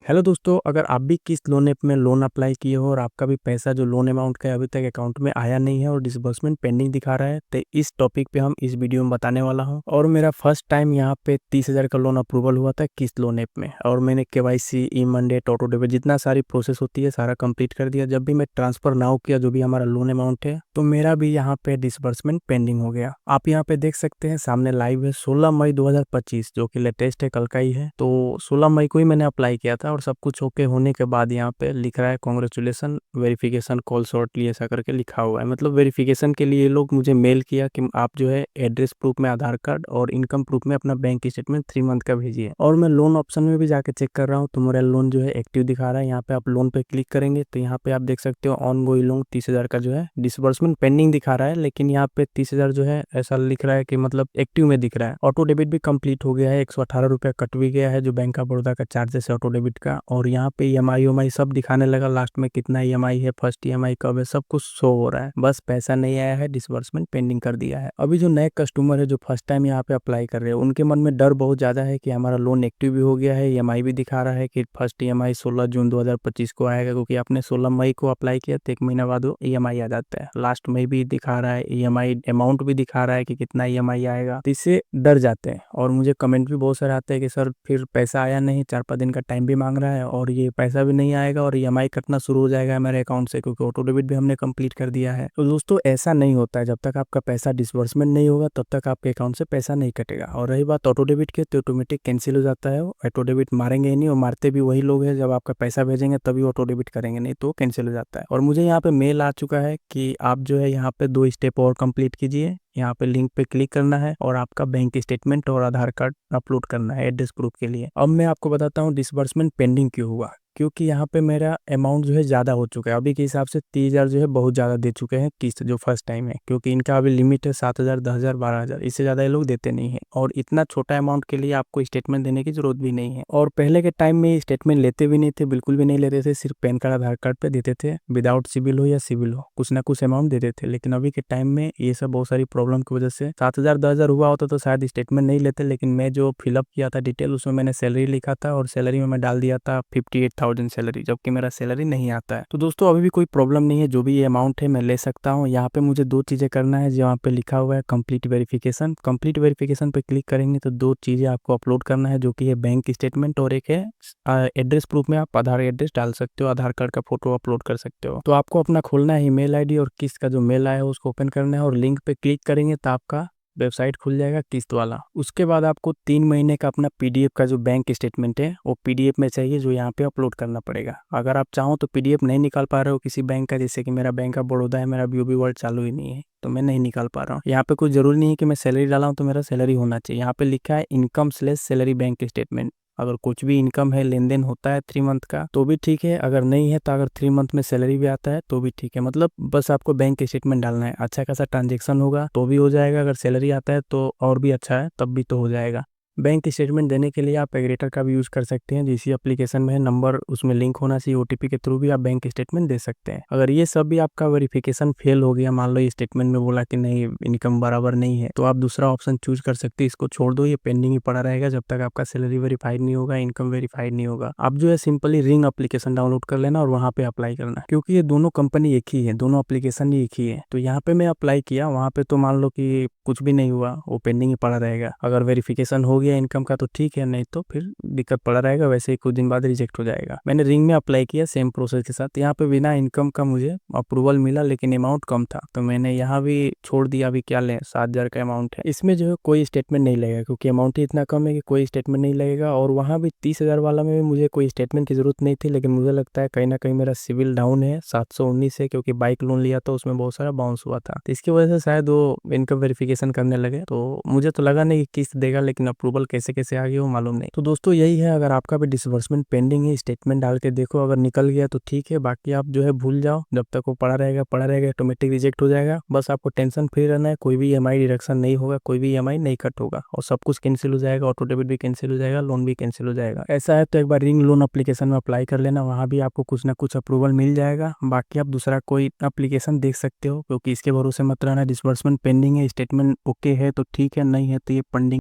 Hello दोस्तों, अगर आप भी किस्त लोन ऐप में लोन अप्लाई किए हो और आपका भी पैसा जो लोन अमाउंट का है अभी तक अकाउंट में आया नहीं है और डिसबर्समेंट पेंडिंग दिखा रहा है, तो इस टॉपिक पे हम इस वीडियो में बताने वाला हूं। और मेरा फर्स्ट टाइम यहाँ पे 30,000 का लोन अप्रूवल हुआ था किस्त लोन ऐप में, और मैंने KYC, ई मंडेट, ऑटो डेबिट जितना सारी प्रोसेस होती है सारा कंप्लीट कर दिया। जब भी मैं ट्रांसफर नाउ किया जो भी हमारा लोन अमाउंट है, तो मेरा भी यहाँ पे डिसबर्समेंट पेंडिंग हो गया। आप यहाँ पे देख सकते हैं सामने लाइव है 16 मई 2025, जो कि लेटेस्ट है, कल का ही है। तो 16 मई को ही मैंने अप्लाई किया था और सब कुछ ओके होने के बाद यहाँ पे लिख रहा है कांग्रेचुलेसन, वेरिफिकेशन कॉल शॉर्टली ऐसा करके लिखा हुआ है। मतलब वेरिफिकेशन के लिए ये लोग मुझे मेल किया कि आप जो है एड्रेस प्रूफ में आधार कार्ड और इनकम प्रूफ में अपना बैंक स्टेटमेंट 3 मंथ का भेजिए। और मैं लोन ऑप्शन में भी जाके चेक कर रहा हूँ तो मेरा लोन जो है एक्टिव दिखा रहा है। यहाँ पे आप लोन पे क्लिक करेंगे तो यहाँ पे आप देख सकते हो ऑन गोइंग लोन 30,000 का जो है डिसबर्समेंट पेंडिंग दिखा रहा है, लेकिन यहाँ पे 30,000 जो है ऐसा लिख रहा है कि मतलब एक्टिव में दिख रहा है। ऑटो डेबिट भी कंप्लीट हो गया है, 118 रुपया कट भी गया है जो बैंक ऑफ बड़ौदा का चार्जेस है ऑटो डेबिट का। और यहाँ पे EMI सब दिखाने लगा, लास्ट में कितना EMI है, फर्स्ट EMI कब है, सब कुछ शो हो रहा है। बस पैसा नहीं आया है, डिसबर्समेंट पेंडिंग कर दिया है। अभी जो नए कस्टमर है जो फर्स्ट टाइम यहाँ पे अप्लाई कर रहे हैं, उनके मन में डर बहुत ज्यादा है कि हमारा लोन एक्टिव भी हो गया है, EMI भी दिखा रहा है कि फर्स्ट EMI 16 जून 2025 को आएगा, क्योंकि आपने 16 मई को अप्लाई किया तो 1 महीना बाद वो EMI आ जाता है। लास्ट में भी दिखा रहा है, EMI अमाउंट भी दिखा रहा है कि कितना EMI आएगा, तो इससे डर जाते हैं। और मुझे कमेंट भी बहुत सारे आते हैं कि सर फिर पैसा आया नहीं, 4-5 दिन का टाइम भी मांग रहा है और ये पैसा भी नहीं आएगा और EMI कटना शुरू हो जाएगा मेरे अकाउंट से, क्योंकि ऑटो डेबिट भी हमने कंप्लीट कर दिया है। तो दोस्तों ऐसा नहीं होता है, जब तक आपका पैसा डिसबर्समेंट नहीं होगा तब तक आपके अकाउंट से पैसा नहीं कटेगा। और रही बात ऑटो डेबिट के, तो ऑटोमेटिक कैंसिल हो जाता है। ऑटो डेबिट मारेंगे ही नहीं, और मारते भी वही लोग हैं, जब आपका पैसा भेजेंगे तभी ऑटो डेबिट करेंगे, नहीं तो कैंसिल हो जाता है। और मुझे यहाँ पे मेल आ चुका है कि आप जो है यहाँ पे 2 स्टेप और कंप्लीट कीजिए। यहाँ पे लिंक पे क्लिक करना है और आपका बैंक स्टेटमेंट और आधार कार्ड अपलोड करना है एड्रेस प्रूफ के लिए। अब मैं आपको बताता हूँ डिसबर्समेंट पेंडिंग क्यों हुआ। क्योंकि यहाँ पे मेरा अमाउंट जो है ज़्यादा हो चुका है, अभी के हिसाब से 30,000 जो है बहुत ज़्यादा दे चुके हैं किस्त जो फर्स्ट टाइम है, क्योंकि इनका अभी लिमिट है 7,000, 10,000, 12,000, इससे ज़्यादा ये लोग देते नहीं है। और इतना छोटा अमाउंट के लिए आपको स्टेटमेंट देने की जरूरत भी नहीं है। और पहले के टाइम में स्टेटमेंट लेते भी नहीं थे, बिल्कुल भी नहीं लेते थे, सिर्फ पैन कार्ड आधार कार्ड पे देते थे, विदाउट सिविल हो या सिविल हो कुछ ना कुछ अमाउंट देते थे। लेकिन अभी के टाइम में ये सब बहुत सारी प्रॉब्लम की वजह से 7,000, 10,000 हुआ होता तो शायद स्टेटमेंट नहीं लेते। लेकिन मैं जो फिलअप किया था डिटेल, उसमें मैंने सैलरी लिखा था और सैलरी में मैं डाल दिया था 58,000 सैलरी, जबकि मेरा सैलरी नहीं आता है। तो दोस्तों अभी भी कोई प्रॉब्लम नहीं है, जो भी ये अमाउंट है मैं ले सकता हूँ। यहाँ पे मुझे 2 चीजें करना है, जहाँ पे लिखा हुआ है कंप्लीट वेरिफिकेशन। कंप्लीट वेरिफिकेशन पे क्लिक करेंगे तो 2 चीजें आपको अपलोड करना है, जो कि है बैंक स्टेटमेंट और एक है एड्रेस प्रूफ में आप आधार एड्रेस डाल सकते हो, आधार कार्ड का फोटो अपलोड कर सकते हो। तो आपको अपना खोलना है ईमेल आईडी और किस्त का जो मेल आया है उसको ओपन करना है, और लिंक पे क्लिक करेंगे तो आपका वेबसाइट खुल जाएगा किस्त वाला। उसके बाद आपको 3 महीने का अपना PDF का जो बैंक स्टेटमेंट है वो PDF में चाहिए, जो यहाँ पे अपलोड करना पड़ेगा। अगर आप चाहो तो PDF नहीं निकाल पा रहे हो किसी बैंक का, जैसे कि मेरा बैंक ऑफ बड़ौदा है, मेरा BOB वर्ल्ड चालू ही नहीं है तो मैं नहीं निकाल पा रहा हूँ। यहाँ पे कुछ जरूरी नहीं है कि मैं सैलरी डाला हूँ तो मेरा सैलरी होना चाहिए। यहाँ पे लिखा है इनकम/सैलरी बैंक स्टेटमेंट। अगर कुछ भी इनकम है, लेन देन होता है 3 मंथ का तो भी ठीक है, अगर नहीं है तो अगर 3 मंथ में सैलरी भी आता है तो भी ठीक है। मतलब बस आपको बैंक स्टेटमेंट डालना है, अच्छा खासा ट्रांजेक्शन होगा तो भी हो जाएगा, अगर सैलरी आता है तो और भी अच्छा है, तब भी तो हो जाएगा। बैंक स्टेटमेंट देने के लिए आप एग्रीगेटर का भी यूज कर सकते हैं, जिस एप्लीकेशन में है नंबर उसमें लिंक होना चाहिए, OTP के थ्रू भी आप बैंक स्टेटमेंट दे सकते हैं। अगर ये सब भी आपका वेरिफिकेशन फेल हो गया, मान लो ये स्टेटमेंट में बोला कि नहीं इनकम बराबर नहीं है, तो आप दूसरा ऑप्शन चूज कर सकते हैं, इसको छोड़ दो, ये पेंडिंग ही पड़ा रहेगा जब तक आपका सैलरी वेरीफाइड नहीं होगा, इनकम वेरीफाइड नहीं होगा। आप जो है सिंपली रिंग एप्लीकेशन डाउनलोड कर लेना और वहाँ पे अप्लाई करना, क्योंकि ये दोनों कंपनी एक ही है, दोनों एप्लीकेशन ही एक ही है। तो यहाँ पे मैं अप्लाई किया, वहाँ पे तो मान लो कि कुछ भी नहीं हुआ, वो पेंडिंग ही पड़ा रहेगा। अगर वेरिफिकेशन हो गया इनकम का तो ठीक है, नहीं तो फिर दिक्कत पड़ा रहेगा, वैसे ही कुछ दिन बाद रिजेक्ट हो जाएगा। मैंने रिंग में अप्लाई किया सेम प्रोसेस के साथ, यहाँ पे बिना इनकम का मुझे अप्रूवल मिला, लेकिन अमाउंट कम था तो मैंने यहाँ भी छोड़ दिया। अभी क्या लें, 7,000 का अमाउंट है, इसमें जो है कोई स्टेटमेंट नहीं लगेगा, क्योंकि अमाउंट ही इतना कम है कि कोई स्टेटमेंट नहीं लगेगा। और वहाँ भी 30,000 वाला में भी मुझे कोई स्टेटमेंट की जरूरत नहीं थी, लेकिन मुझे लगता है कहीं ना कहीं मेरा सिविल डाउन है 719 है, क्योंकि बाइक लोन लिया था उसमें बहुत सारा बाउंस हुआ था, तो इसकी वजह से शायद वो इनकम वेरिफिकेशन करने लगे। तो मुझे तो लगा नहीं कि किस्त देगा, लेकिन अप्रूवल कैसे कैसे आ गया वो मालूम नहीं। तो दोस्तों यही है, अगर आपका भी डिसबर्समेंट पेंडिंग है, स्टेटमेंट डाल के देखो, अगर निकल गया तो ठीक है, बाकी आप जो है भूल जाओ, जब तक वो पड़ा रहेगा ऑटोमेटिक रिजेक्ट हो जाएगा। बस आपको टेंशन फ्री रहना है, कोई भी EMI डिडक्शन नहीं होगा, कोई भी EMI नहीं कट होगा, और सब कुछ कैंसिल हो जाएगा, ऑटो डेबिट भी कैंसिल हो जाएगा, लोन भी कैंसिल हो जाएगा। ऐसा है तो एक बार रिंग लोन एप्लीकेशन में अप्लाई कर लेना, वहाँ भी आपको कुछ ना कुछ अप्रूवल मिल जाएगा। बाकी आप दूसरा कोई एप्लीकेशन देख सकते हो, क्योंकि इसके भरोसे मत रहना। डिसबर्समेंट पेंडिंग है, स्टेटमेंट ओके है तो ठीक है, नहीं है तो ये पेंडिंग